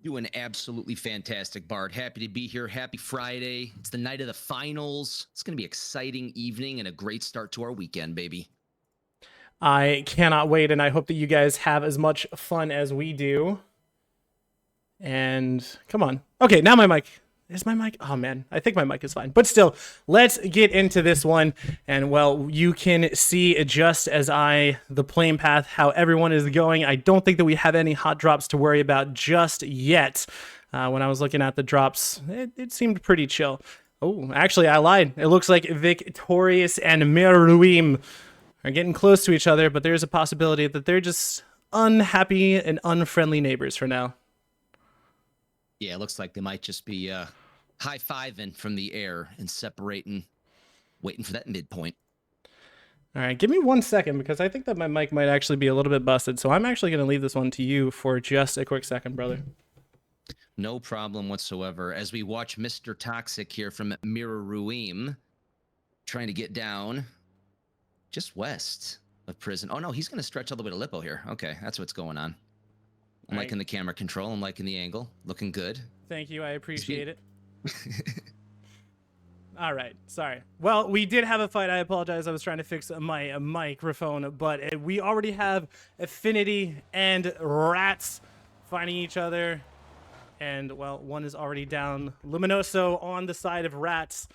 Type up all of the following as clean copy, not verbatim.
Doing absolutely fantastic, Bart. Happy to be here. Happy Friday. It's the night of the finals. It's going to be an exciting evening and a great start to our weekend, baby. I cannot wait, and I hope that you guys have as much fun as we do. And come on. Okay, now my mic. Is my mic? Oh, man. I think my mic is fine. But still, let's get into this one. And, well, you can see just as the playing path, how everyone is going. I don't think that we have any hot drops to worry about just yet. When I was looking at the drops, it seemed pretty chill. Oh, actually, I lied. It looks like Victorious and Meruim are getting close to each other, but there's a possibility that they're just unhappy and unfriendly neighbors for now. Yeah, it looks like they might just be high-fiving from the air and separating, waiting for that midpoint. All right, give me 1 second because I think that my mic might actually be a little bit busted, so I'm actually going to leave this one to you for just a quick second, brother. No problem whatsoever. As we watch Mr. Toxic here from Meruim trying to get down just west of prison. Oh, no, he's going to stretch all the way to Lippo here. Okay, that's what's going on. I'm liking the camera control. I'm liking the angle. Looking good. Thank you. I appreciate it. All right. Sorry. Well, we did have a fight. I apologize. I was trying to fix my microphone, but we already have Affinity and Rats fighting each other. And, well, one is already down. Luminoso on the side of Rats.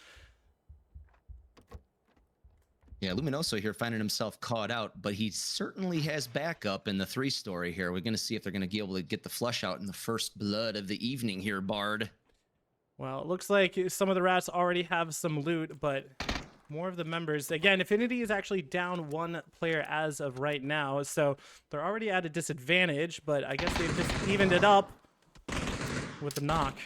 Yeah, Luminoso here finding himself caught out, but he certainly has backup in the 3-story here. We're going to see if they're going to be able to get the flush out in the first blood of the evening here, Bard. Well, it looks like some of the Rats already have some loot, but more of the members. Again, Affinity is actually down one player as of right now, so they're already at a disadvantage, but I guess they've just evened it up with the knock.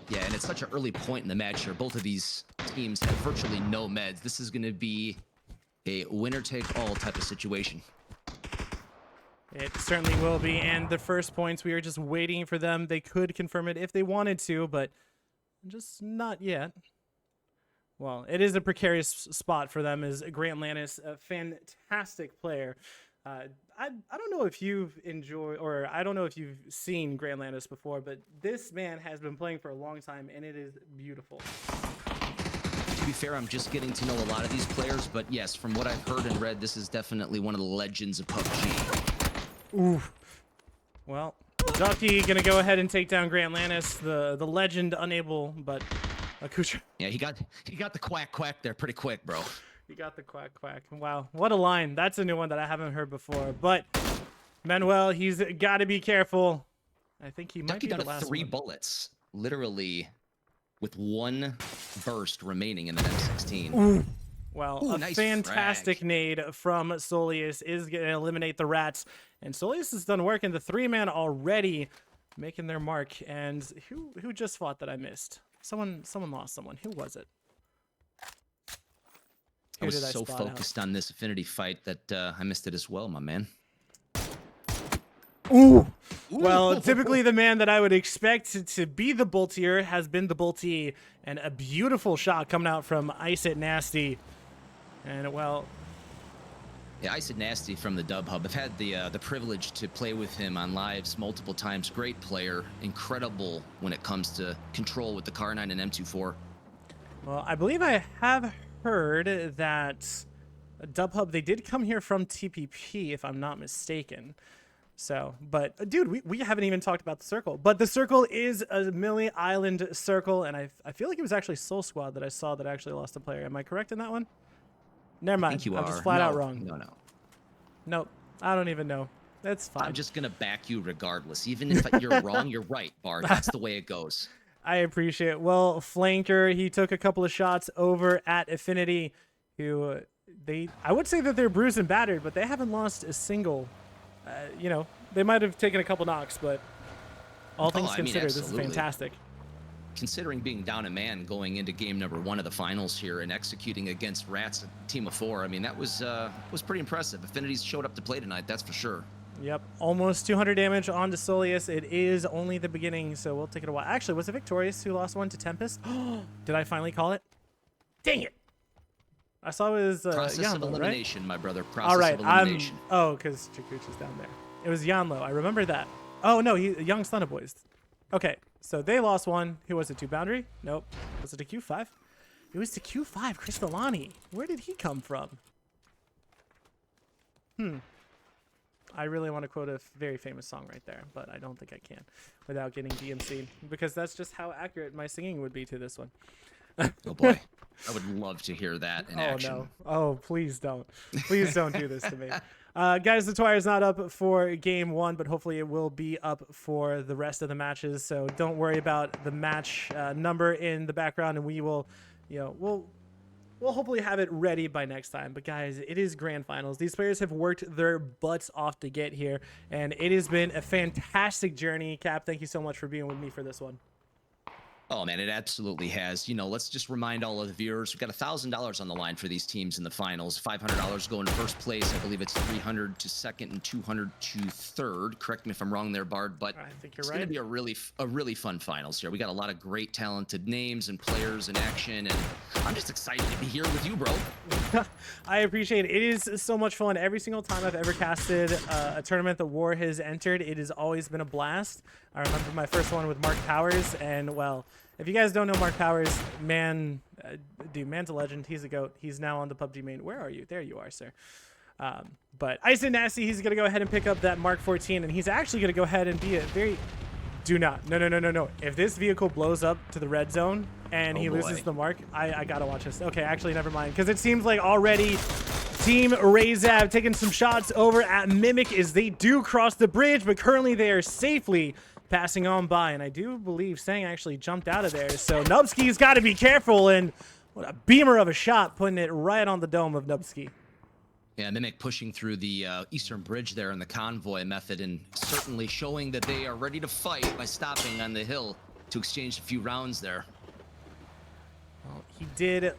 Yeah, and it's such an early point in the match here. Both of these teams have virtually no meds. This is going to be a winner-take-all type of situation. It certainly will be, and the first points, we are just waiting for them. They could confirm it if they wanted to, but just not yet. Well, it is a precarious spot for them as Grant Lannis, a fantastic player. I don't know if you've enjoyed, or I don't know if you've seen Grant Lannis before, but this man has been playing for a long time, and it is beautiful. To be fair, I'm just getting to know a lot of these players, but yes, from what I've heard and read, this is definitely one of the legends of PUBG. Ooh. Well, Ducky gonna go ahead and take down Grant Lannis, the legend, unable, but Akutra. Yeah, he got the quack there pretty quick, bro. You got the quack quack. Wow, what a line. That's a new one that I haven't heard before. But Manuel, he's got to be careful. I think he might be the last 3 bullets, literally, with 1 burst remaining in the M16. Ooh. Well, Ooh, a nice fantastic frag. nade from Soleus is going to eliminate the Rats. And Soleus has done work in the 3-man already, making their mark. And who just fought that I missed? Someone lost someone. Who was it? I was so focused on this Affinity fight that I missed it as well, my man. Ooh. Well, typically the man that I would expect to be the boltier has been the boltee, and a beautiful shot coming out from Ice It Nasty. And, well... Yeah, Ice It Nasty from the Dub Hub. I've had the privilege to play with him on lives multiple times. Great player. Incredible when it comes to control with the Car9 and M24. Well, I believe I have heard that Dub Hub, they did come here from TPP, if I'm not mistaken. So, but dude, we haven't even talked about the circle. But the circle is a Millie Island circle, and I feel like it was actually Soul Squad that I saw that actually lost a player. Am I correct in that one? Never mind. I think you I'm are. just flat out wrong. No. Nope. I don't even know. That's fine. I'm just gonna back you regardless. Even if you're wrong, you're right, Bard. That's the way it goes. I appreciate it. Well, Flanker, he took a couple of shots over at Affinity, who I would say that they're bruised and battered, but they haven't lost a single. You know, they might have taken a couple knocks, but all things considered, this is fantastic. Considering being down a man going into game number 1 of the finals here and executing against Rats, a team of 4, I mean, that was pretty impressive. Affinity's showed up to play tonight, that's for sure. Yep, almost 200 damage onto Soleus. It is only the beginning, so we'll take it a while. Actually, was it Victorious who lost one to Tempest? Did I finally call it? Dang it! I saw it was process Yanlo, of elimination, right? my brother. Process All right, of elimination. Oh, because Chikuchi's down there. It was Yanlo. I remember that. Oh, no, Young Stunna Boys. Okay, so they lost one. Who was it to? Boundary? Nope. Was it to Q5? It was to Q5. Chris Villani. Where did he come from? I really want to quote a very famous song right there, but I don't think I can without getting DMC'd, because that's just how accurate my singing would be to this one. Oh boy, I would love to hear that in action. No. Oh, please don't. Please don't do this to me. Guys, the Twire is not up for game 1, but hopefully it will be up for the rest of the matches. So don't worry about the match number in the background, and we will, we'll hopefully have it ready by next time. But guys, it is grand finals. These players have worked their butts off to get here, and it has been a fantastic journey. Cap, thank you so much for being with me for this one. Oh man, it absolutely has. Let's just remind all of the viewers, we've got $1,000 on the line for these teams in the finals. $500 going to first place. I believe it's 300 to second and 200 to third. Correct me if I'm wrong there, Bard, but I think you're it's right. going to be a really fun finals here. We got a lot of great talented names and players in action, and I'm just excited to be here with you, bro. I appreciate it. It is so much fun. Every single time I've ever casted a tournament that War has entered, it has always been a blast. I remember my first one with Mark Powers, and well, if you guys don't know Mark Powers, man, dude, man's a legend. He's a GOAT. He's now on the PUBG main. Where are you? There you are, sir. But Ice and Nasty, he's going to go ahead and pick up that Mark 14, and he's actually going to go ahead and be a very... Do not. No. If this vehicle blows up to the red zone and he loses the mark, I got to watch this. Okay, actually, never mind, because it seems like already Team R.E.A.L taking some shots over at Mimic as they do cross the bridge, but currently they are safely passing on by, and I do believe Sang actually jumped out of there, so Nubsky's got to be careful, and what a beamer of a shot, putting it right on the dome of Nubsky. Yeah, Mimic pushing through the Eastern Bridge there in the convoy method, and certainly showing that they are ready to fight by stopping on the hill to exchange a few rounds there. Well, he did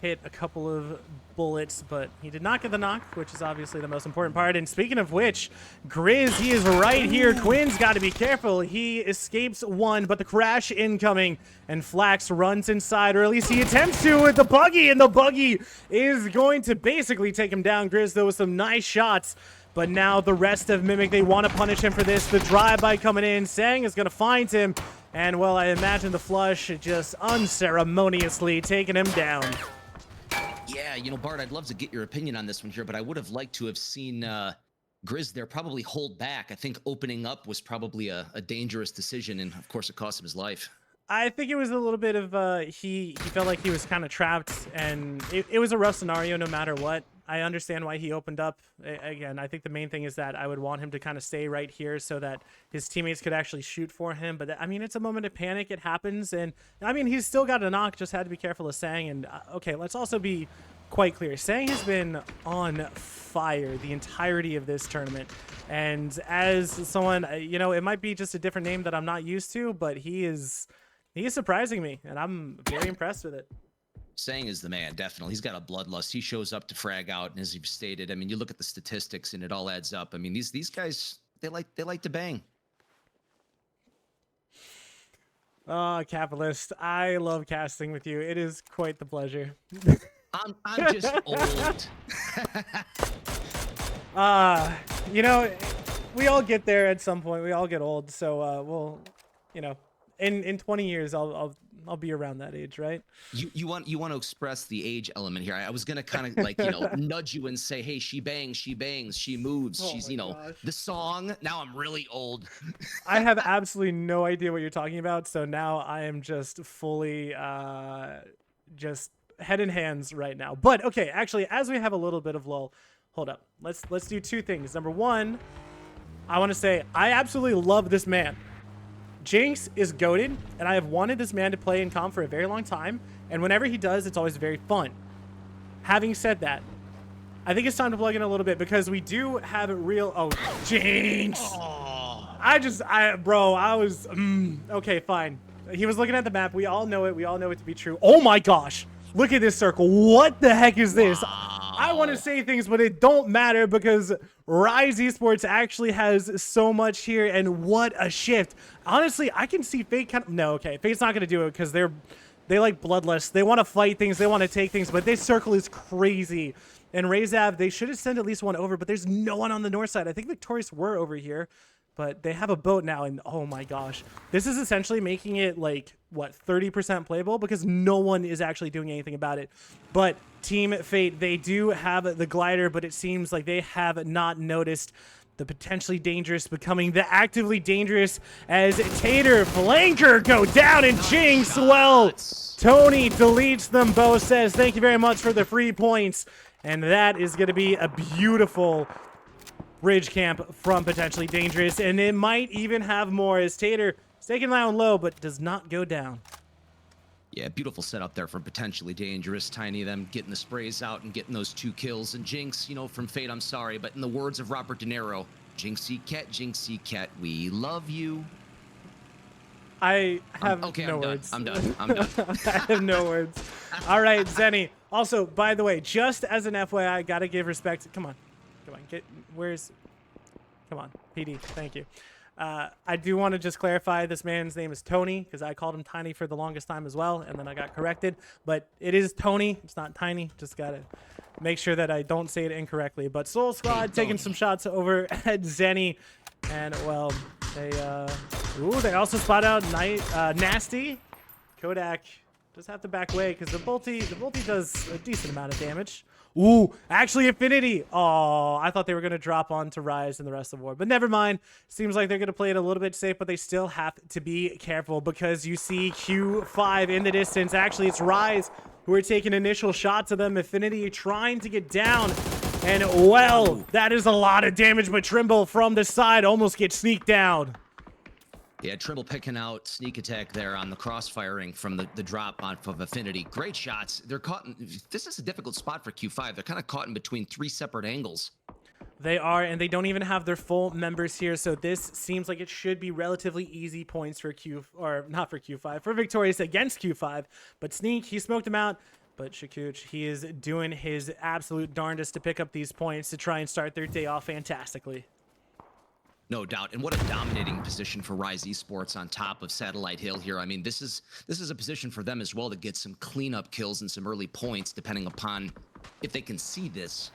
hit a couple of bullets, but he did not get the knock, which is obviously the most important part. And speaking of which, Grizz, he is right here. Quinn's got to be careful. He escapes one, but the crash incoming, and Flax runs inside, or at least he attempts to with the buggy, and the buggy is going to basically take him down. Grizz, though, with some nice shots. But now the rest of Mimic, they want to punish him for this. The drive-by coming in. Sang is going to find him. And, well, I imagine the flush just unceremoniously taking him down. Yeah, Bart, I'd love to get your opinion on this one here, but I would have liked to have seen Grizz there probably hold back. I think opening up was probably a dangerous decision, and of course it cost him his life. I think it was a little bit of he felt like he was kind of trapped, and it was a rough scenario no matter what. I understand why he opened up. Again, I think the main thing is that I would want him to kind of stay right here so that his teammates could actually shoot for him. But I mean, it's a moment of panic. It happens. And I mean, he's still got a knock, just had to be careful of Sang. And okay, let's also be quite clear. Sang has been on fire the entirety of this tournament. And as someone, it might be just a different name that I'm not used to, but he is surprising me, and I'm very impressed with it. Sang is the man, definitely. He's got a bloodlust. He shows up to frag out, and as you've stated, I mean, you look at the statistics, and it all adds up. I mean, these guys, they like to bang. Oh, Capitalist, I love casting with you. It is quite the pleasure. I'm just old. We all get there at some point. We all get old, so we'll, in 20 years, I'll be around that age, right? You want to express the age element here. I was gonna kind of like nudge you and say, hey, she bangs, she moves, she's the song. Now I'm really old. I have absolutely no idea what you're talking about, so now I am just fully just head in hands right now. But okay, actually, as we have a little bit of lull, hold up. Let's do two things. Number one, I want to say I absolutely love this man. Jinx is goated, and I have wanted this man to play in comp for a very long time, and whenever he does, it's always very fun. Having said that, I think it's time to plug in a little bit, because we do have a real... Oh, Jinx! Oh. Okay, fine. He was looking at the map. We all know it. We all know it to be true. Oh my gosh! Look at this circle. What the heck is this? Wow. I want to say things, but it don't matter, because Rise Esports actually has so much here, and what a shift. Honestly, I can see Fate kind of... No, okay. Fate's not going to do it, because they like bloodlust. They want to fight things. They want to take things, but this circle is crazy. And R.E.A.L, they should have sent at least one over, but there's no one on the north side. I think Victorious were over here, but they have a boat now, and oh my gosh. This is essentially making it like, what, 30% playable because no one is actually doing anything about it. But Team Fate, they do have the glider, but it seems like they have not noticed the potentially dangerous becoming the actively dangerous as Tater, Flanker go down, and Jinx, well, Tony deletes them both, says thank you very much for the free points. And that is going to be a beautiful bridge camp from potentially dangerous, and it might even have more as Tater is taking down low but does not go down. Yeah, beautiful setup there from potentially dangerous. Tiny them getting the sprays out and getting those 2 kills. And Jinx, you know, from Fate, I'm sorry, but in the words of Robert De Niro, Jinxie cat, we love you. I have okay, no I'm words. Done. I'm done. I have no words. All right, Zenny. Also, by the way, just as an FYI, I gotta give respect. Come on, come on, PD. Thank you. I do want to just clarify this man's name is Tony because I called him Tiny for the longest time as well, and then I got corrected. But it is Tony. It's not Tiny. Just gotta make sure that I don't say it incorrectly. But Soul Squad taking some shots over at Zenny, and well, they also spot out Nasty. Kodak just have to back away because the bolty does a decent amount of damage. Ooh, actually Affinity. Oh, I thought they were going to drop onto Rise and the rest of War, but never mind. Seems like they're going to play it a little bit safe, but they still have to be careful because you see Q5 in the distance. Actually, it's Rise who are taking initial shots of them. Affinity trying to get down, and well, that is a lot of damage, but Trimble from the side almost gets sneaked down. Yeah, Trimble picking out sneak attack there on the crossfiring from the drop off of Affinity. Great shots. They're caught in, this is a difficult spot for Q5. They're kind of caught in between 3 separate angles. They are, and they don't even have their full members here, so this seems like it should be relatively easy points for not for Q5, for Victorious against Q5. But Sneak, he smoked him out. But Shakuch, he is doing his absolute darndest to pick up these points to try and start their day off fantastically. No doubt, and what a dominating position for Rise Esports on top of Satellite Hill here. I mean, this is a position for them as well to get some cleanup kills and some early points, depending upon if they can see this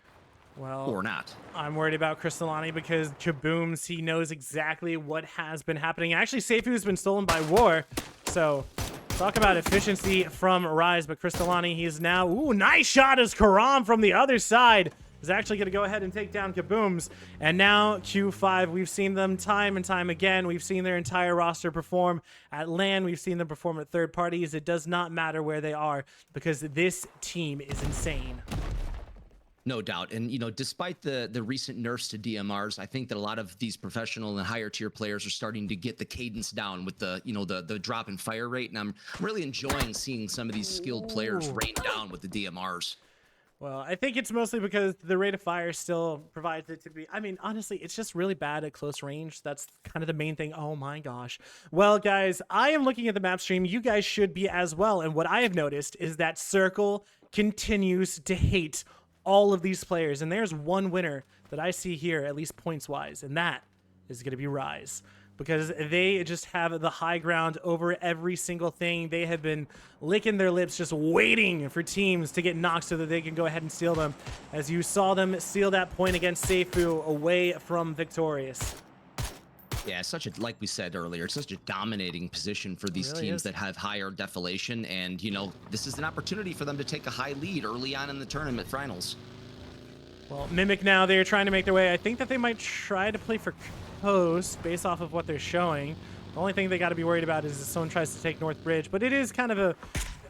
or not. I'm worried about Crystalani because Kabooms, he knows exactly what has been happening. Actually, Seifu has been stolen by War, so talk about efficiency from Rise. But Crystalani, he is now, ooh, nice shot as Karam from the other side is actually going to go ahead and take down Kabooms. And now Q5, we've seen them time and time again. We've seen their entire roster perform at LAN. We've seen them perform at third parties. It does not matter where they are because this team is insane. No doubt. And, you know, despite the recent nerfs to DMRs, I think that a lot of these professional and higher tier players are starting to get the cadence down with the, you know, the drop in fire rate. And I'm really enjoying seeing some of these skilled players rain down with the DMRs. Well, I think it's mostly because the rate of fire still provides it to be. I mean, honestly, it's just really bad at close range. That's kind of the main thing. Oh my gosh. Well, guys, I am looking at the map stream. You guys should be as well. And what I have noticed is that Circle continues to hate all of these players. And there's one winner that I see here, at least points wise, and that is going to be Rise. Because they just have the high ground over every single thing. They have been licking their lips, just waiting for teams to get knocked so that they can go ahead and steal them. As you saw them steal that point against Seifu away from Victorious. Yeah, like we said earlier, it's such a dominating position for these teams that have higher defilation. And, you know, this is an opportunity for them to take a high lead early on in the tournament finals. Well, Mimic now, they're trying to make their way. I think that they might try to play for Coast based off of what they're showing. The only thing they got to be worried about is if someone tries to take North Bridge, but it is kind of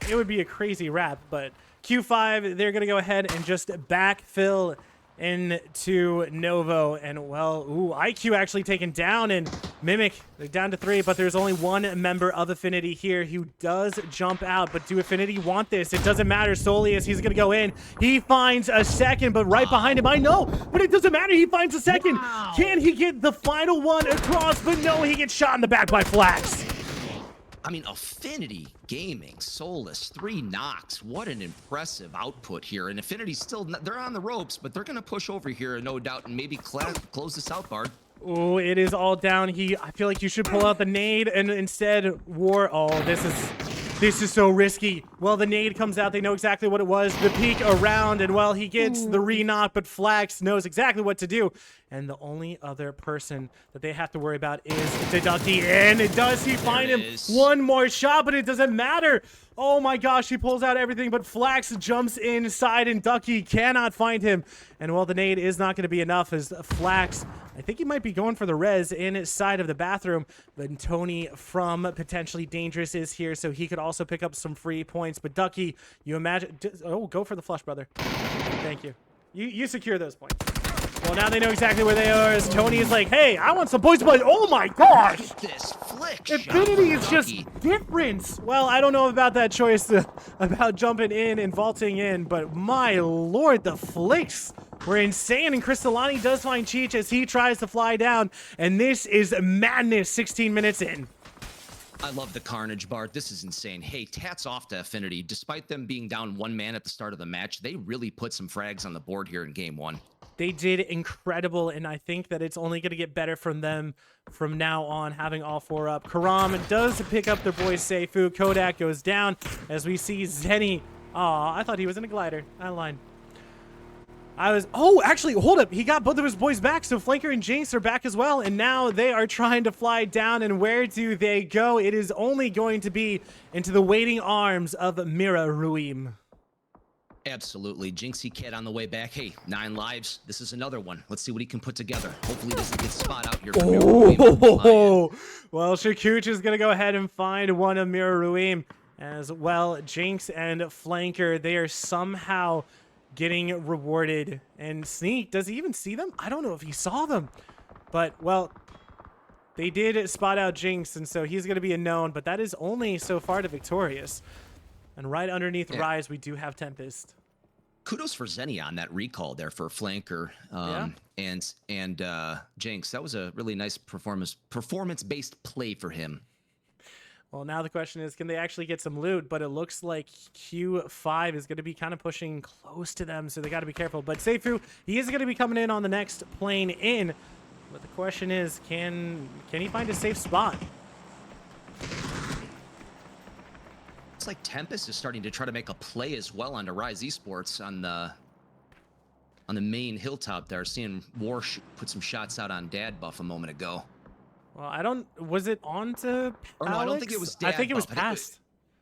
it would be a crazy wrap. But Q5, they're going to go ahead and just backfill into Novo, and well, ooh, IQ actually taken down, and Mimic, they're down to 3, but there's only one member of Affinity here who does jump out. But do Affinity want this? It doesn't matter. Solius, he's gonna go in. He finds a second, but right behind him, I know, but it doesn't matter. He finds a second. Can he get the final one across? But no, he gets shot in the back by Flax. I mean, Affinity Gaming, Solus, 3 knocks. What an impressive output here. And Affinity's still, they're on the ropes, but they're going to push over here, no doubt, and maybe close this out, Bard. Oh, it is all down. I feel like you should pull out the nade, and instead, War. Oh, this is This is so risky. Well, the nade comes out. They know exactly what it was. The peek around, and well, he gets the re-knock, but Flax knows exactly what to do. And the only other person that they have to worry about is the Ducky. And does he find him? One more shot, but it doesn't matter. Oh my gosh, he pulls out everything, but Flax jumps inside, and Ducky cannot find him. And well, the nade is not going to be enough as Flax, I think he might be going for the res inside of the bathroom. But Tony from Potentially Dangerous is here, so he could also pick up some free points. But Ducky, you imagine... Oh, go for the flush, brother. Thank you. You secure those points. Well, now they know exactly where they are, as Tony is like, hey, I want some points, but oh my gosh! This flick Infinity is just different. Well, I don't know about that choice about jumping in and vaulting in, but my lord, the flicks were insane, and Crystalani does find Cheech as he tries to fly down, and this is madness 16 minutes in. I love the carnage, Bart. This is insane. Hey, tats off to Affinity. Despite them being down 1 man at the start of the match, they really put some frags on the board here in game 1. They did incredible, and I think that it's only going to get better from them from now on, having all 4 up. Karam does pick up their boy Seifu. Kodak goes down as we see Zenny. Aw, I thought he was in a glider. I lied. Oh, actually, hold up. He got both of his boys back, so Flanker and Jinx are back as well, and now they are trying to fly down, and where do they go? It is only going to be into the waiting arms of Mira Ruim. Absolutely. Jinxie Kid on the way back. Hey, 9 lives. This is another one. Let's see what he can put together. Hopefully he doesn't get spot out here. Oh, well, Shakuch is going to go ahead and find one of Mira Ruim as well. Jinx and Flanker, they are somehow getting rewarded. And Sneak, does he even see them? I don't know if he saw them. But, well, they did spot out Jinx, and so he's going to be a known. But that is only so far to Victorious. And right underneath Rise, we do have Tempest. Kudos for Zenny on that recall there for Flanker and Jinx. That was a really nice performance-based play for him. Well, now the question is, can they actually get some loot? But it looks like Q5 is going to be kind of pushing close to them, so they got to be careful. But Seifu, he is going to be coming in on the next plane in. But the question is, can he find a safe spot? Looks like Tempest is starting to try to make a play as well on Rise Esports on the main hilltop there. Seeing War put some shots out on Dad Buff a moment ago. Well, was it on to Alex? Oh, no, I don't think it was Dad I think it was Buff. past.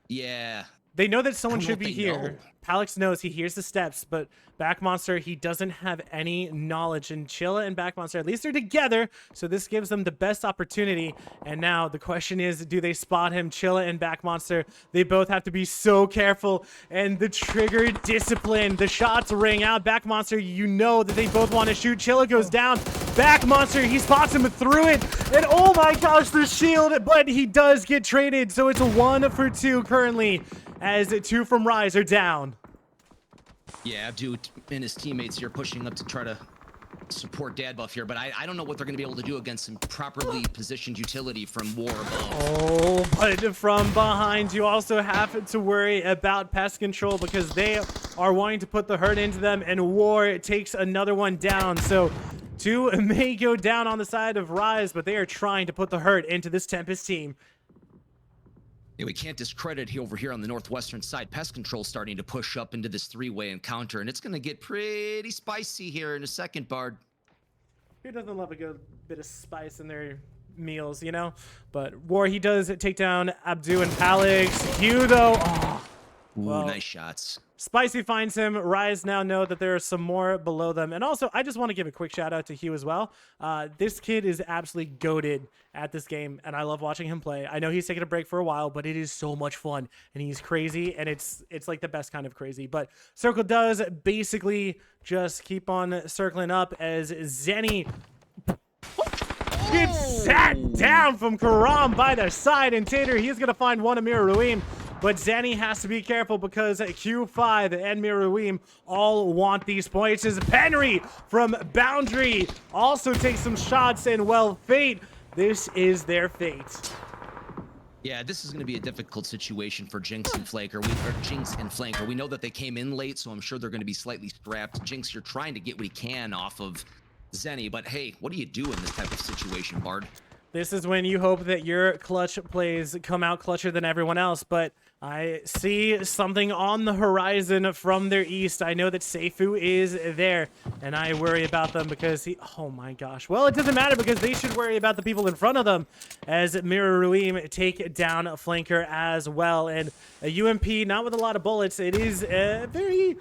Yeah. They know that someone should be here. Know. Palix knows, he hears the steps, but Backmonster, he doesn't have any knowledge. And Chilla and Backmonster, at least they're together, so this gives them the best opportunity. And now the question is, do they spot him? Chilla and Backmonster, they both have to be so careful. And the trigger discipline, the shots ring out. Backmonster, you know that they both want to shoot. Chilla goes down. Backmonster, he spots him through it. And oh my gosh, the shield, but he does get traded. So it's a 1 for 2 currently, as 2 from Rise are down. Yeah, Abdu and his teammates here pushing up to try to support Dad Buff here, but I don't know what they're going to be able to do against some properly positioned utility from War above. Oh, but from behind, you also have to worry about pest control because they are wanting to put the hurt into them, and War takes another one down. So 2 may go down on the side of Rise, but they are trying to put the hurt into this Tempest team. Yeah, we can't discredit over here on the northwestern side. Pest Control starting to push up into this 3-way encounter, and it's going to get pretty spicy here in a second, Bard. Who doesn't love a good bit of spice in their meals, you know? But War, he does take down Abdu and Palix. Hugh, though, Ooh, nice shots. Spicy finds him. Rise now know that there are some more below them. And also, I just want to give a quick shout out to Hugh as well. This kid is absolutely goated at this game, and I love watching him play. I know he's taking a break for a while, but it is so much fun, and he's crazy, and it's like the best kind of crazy. But Circle does basically just keep on circling up as Zenny gets sat down from Karam by the side, and Tater, he's going to find one Amir Ruim. But Zenny has to be careful because Q5 and Miruim all want these points. As Penry from Boundary also takes some shots, and well, Fate, this is their fate. Yeah, this is going to be a difficult situation for Jinx and Flanker. We know that they came in late, so I'm sure they're going to be slightly strapped. Jinx, you're trying to get what he can off of Zenny, but hey, what do you do in this type of situation, Bard? This is when you hope that your clutch plays come out clutcher than everyone else, but I see something on the horizon from their east. I know that Seifu is there, and I worry about them because oh my gosh. Well, it doesn't matter because they should worry about the people in front of them as Mirror Ruim take down a flanker as well. And a UMP, not with a lot of bullets, it is a very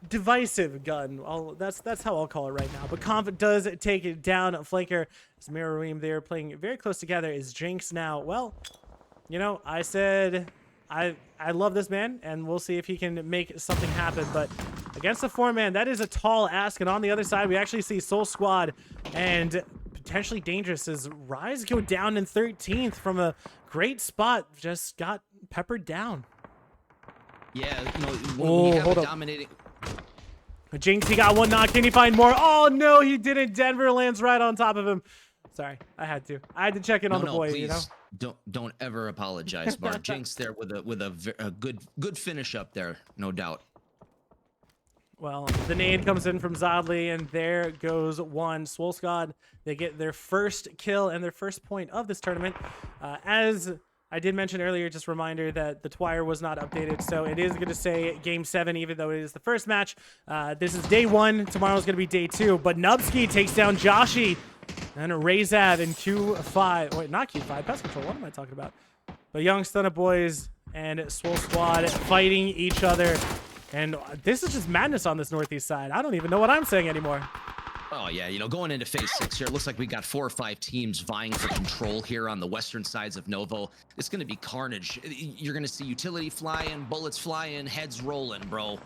divisive gun. That's how I'll call it right now. But Conf does take it down. Flanker, as Mirror Ruim, they're playing very close together. Is Jinx now? Well, you know, I said I love this man, and we'll see if he can make something happen. But against the 4-man, that is a tall ask. And on the other side, we actually see Soul Squad and potentially Dangerous as Rise go down in 13th from a great spot. Just got peppered down. Yeah, you know, when we have a dominating... Jinx, he got one knock. Can he find more? Oh, no, he didn't. Denver lands right on top of him. Sorry, I had to check in on the boy, please. You know? Don't ever apologize, Bar. Jinx there with a good finish up there, no doubt. Well, the nade comes in from Zodley, and there goes one. Swole Squad, they get their first kill and their first point of this tournament. As I did mention earlier, just a reminder that the Twire was not updated, so it is going to say Game 7, even though it is the first match. This is day 1. Tomorrow's going to be day 2, but Nubsky takes down Joshi. And R.E.A.L in Q5. Wait, not Q5. Pest Control. What am I talking about? But Young Stunner Boys and Swole Squad fighting each other. And this is just madness on this northeast side. I don't even know what I'm saying anymore. Oh, yeah. You know, going into phase 6 here, it looks like we got 4 or 5 teams vying for control here on the western sides of Novo. It's going to be carnage. You're going to see utility flying, bullets flying, heads rolling, bro.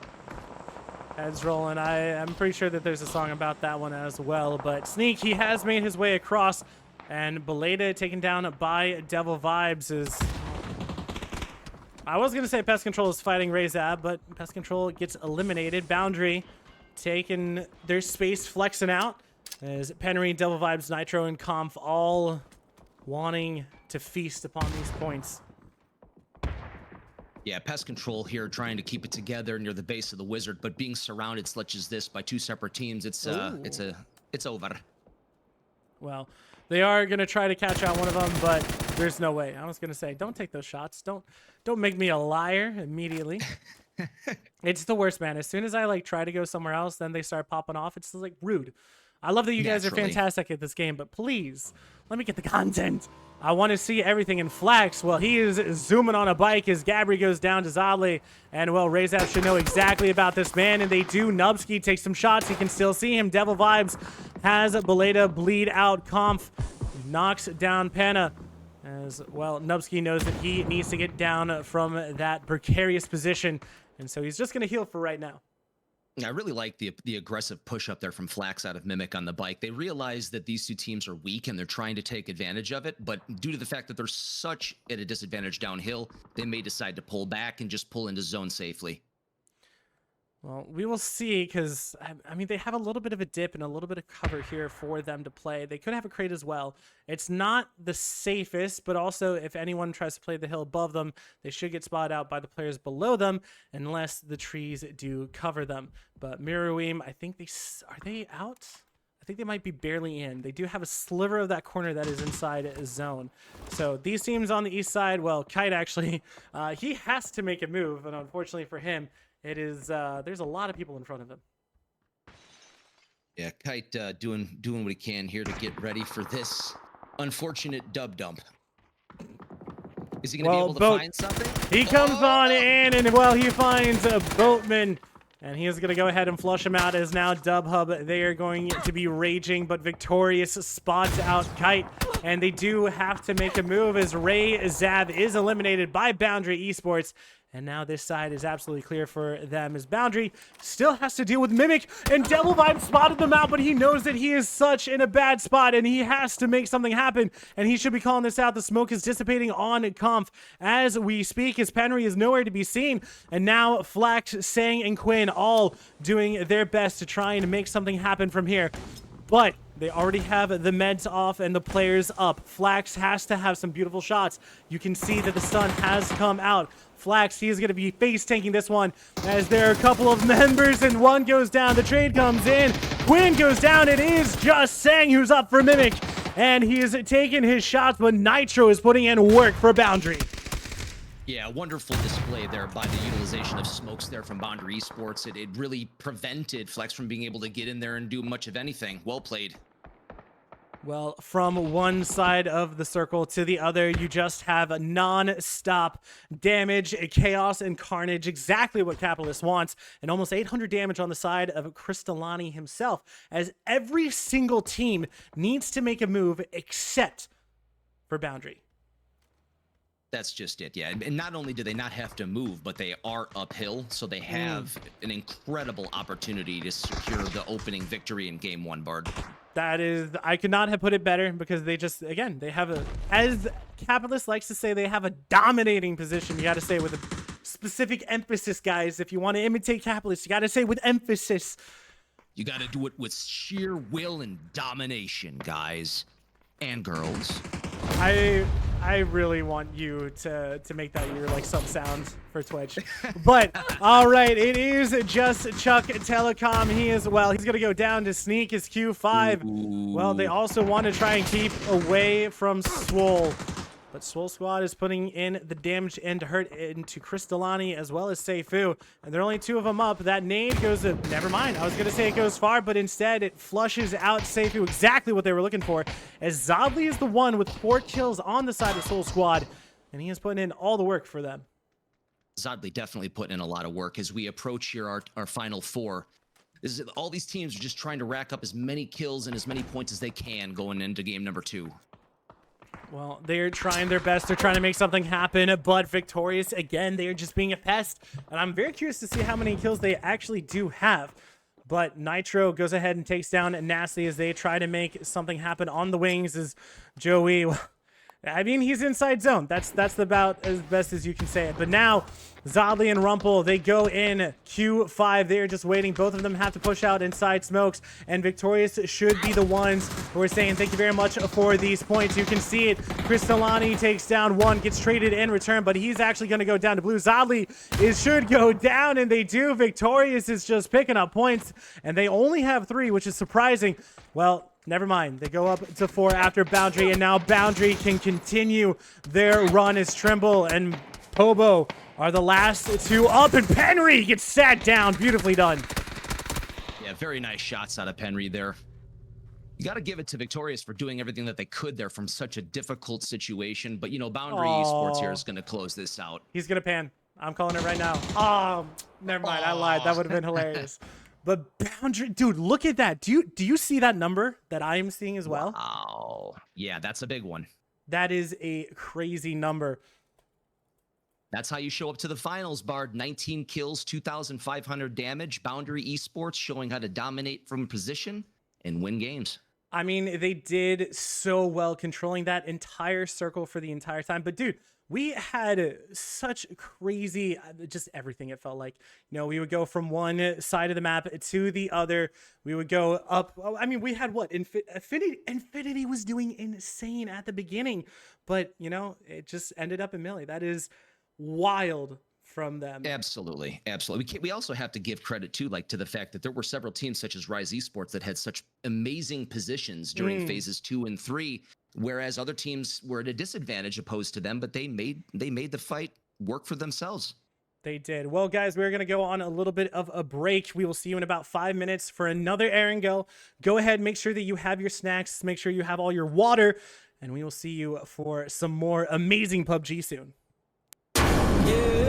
Heads rolling. I'm pretty sure that there's a song about that one as well. But Sneak, he has made his way across. And Beleda taken down by Devil Vibes is... I was going to say Pest Control is fighting R.E.A.L, but Pest Control gets eliminated. Boundary taking their space, flexing out. As Penry, Devil Vibes, Nitro, and Conf all wanting to feast upon these points. Yeah, Pest Control here trying to keep it together near the base of the Wizard, but being surrounded such as this by 2 separate teams, it's over. Well, they are going to try to catch out one of them, but there's no way. I was going to say, don't take those shots. Don't make me a liar immediately. It's the worst, man. As soon as I like try to go somewhere else, then they start popping off. It's like rude. I love that you guys are fantastic at this game, but please let me get the content. I want to see everything in Flax. Well, he is zooming on a bike as Gabri goes down to Zodley. And, well, R.E.A.L should know exactly about this man, and they do. Nubsky takes some shots. You can still see him. Devil Vibes has Beleda bleed out. Conf knocks down Panna. As, well, Nubsky knows that he needs to get down from that precarious position. And so he's just going to heal for right now. I really like the aggressive push up there from Flax out of Mimic on the bike. They realize that these 2 teams are weak and they're trying to take advantage of it, but due to the fact that they're such at a disadvantage downhill, they may decide to pull back and just pull into zone safely. Well, we will see, because, I mean, they have a little bit of a dip and a little bit of cover here for them to play. They could have a crate as well. It's not the safest, but also if anyone tries to play the hill above them, they should get spotted out by the players below them, unless the trees do cover them. But Miruim, I think are they out? I think they might be barely in. They do have a sliver of that corner that is inside a zone. So these teams on the east side, well, Kite actually, he has to make a move, and unfortunately for him, it is, there's a lot of people in front of him. Yeah, Kite doing what he can here to get ready for this unfortunate dub dump. Is he going to be able to find something? He comes on in, and, well, he finds a Boatman. And he is going to go ahead and flush him out as now Dub Hub. They are going to be raging, but victorious spots out Kite. And they do have to make a move as R.E.A.L is eliminated by Boundary Esports. And now this side is absolutely clear for them as Boundary still has to deal with Mimic. And Devil Vibe spotted them out, but he knows that he is such in a bad spot and he has to make something happen. And he should be calling this out. The smoke is dissipating on Conf as we speak, as Penry is nowhere to be seen. And now Flax, Sang, and Quinn all doing their best to try and make something happen from here. But they already have the meds off and the players up. Flax has to have some beautiful shots. You can see that the stun has come out. Flax, he is going to be face tanking this one as there are a couple of members and one goes down. The trade comes in. Quinn goes down. It is just Sang who's up for Mimic. and he is taking his shots, but Nitro is putting in work for Boundary. Yeah, wonderful display there by the utilization of smokes there from Boundary Esports. It really prevented Flex from being able to get in there and do much of anything. Well played. Well, from one side of the circle to the other, you just have non-stop damage, chaos, and carnage. Exactly what Capitalist wants. And almost 800 damage on the side of Crystalani himself, as every single team needs to make a move except for Boundary. That's just it, yeah. And not only do they not have to move, but they are uphill, so they have an incredible opportunity to secure the opening victory in Game 1, Bard. That is, I could not have put it better, because they just, again, they have a, as Capitalist likes to say, they have a dominating position. You got to say it with a specific emphasis, guys. If you want to imitate Capitalist, you got to say it with emphasis. You got to do it with sheer will and domination, guys and girls. I really want you to make that your like sub sound for Twitch. But all right, it is just Chuck Telecom. He's gonna go down to sneak his Q5. Ooh. Well, they also want to try and keep away from Swole. But Swole Squad is putting in the damage and hurt into Crystalani as well as Seifu. And there are only two of them up. That nade goes to, never mind. I was going to say it goes far, but instead it flushes out Seifu, exactly what they were looking for. As Zodley is the one with 4 kills on the side of Swole Squad. And he is putting in all the work for them. Zodley definitely putting in a lot of work as we approach here our final 4. All these teams are just trying to rack up as many kills and as many points as they can going into game number 2. Well, they're trying their best. They're trying to make something happen, but Victorious, again, they're just being a pest. And I'm very curious to see how many kills they actually do have. But Nitro goes ahead and takes down Nasty as they try to make something happen on the wings as Joey... I mean, he's inside zone. That's about as best as you can say it. But now, Zodley and Rumpel, they go in Q5. They're just waiting. Both of them have to push out inside smokes. And Victorious should be the ones who are saying thank you very much for these points. You can see it. Crystalani takes down one, gets traded in return, but he's actually going to go down to blue. Zodley should go down, and they do. Victorious is just picking up points, and they only have 3, which is surprising. Well, never mind. They go up to 4 after Boundary, and now Boundary can continue their run as Trimble and Pobo are the last 2 up, and Penry gets sat down. Beautifully done. Yeah, very nice shots out of Penry there. You got to give it to Victorious for doing everything that they could there from such a difficult situation. But, you know, Boundary Esports here is going to close this out. He's going to pan. I'm calling it right now. Oh, never mind. I lied. That would have been hilarious. But Boundary, dude, look at that. Do you see that number that I am seeing as well? Wow. Yeah, that's a big one. That is a crazy number. That's how you show up to the finals, Bard. 19 kills, 2,500 damage. Boundary Esports showing how to dominate from position and win games. I mean, they did so well controlling that entire circle for the entire time. But dude, we had such crazy, just everything. It felt like, you know, we would go from one side of the map to the other. We would go up. I mean, we had what? Infinity was doing insane at the beginning, but you know, it just ended up in melee. That is wild from them. Absolutely. Absolutely. We also have to give credit too, like to the fact that there were several teams such as Rise Esports that had such amazing positions during phases 2 and 3. Whereas other teams were at a disadvantage opposed to them, but they made the fight work for themselves. They did. Well, guys, we're going to go on a little bit of a break. We will see you in about 5 minutes for another R.E.A.L. Go ahead, make sure that you have your snacks, make sure you have all your water, and we will see you for some more amazing PUBG soon. Yeah.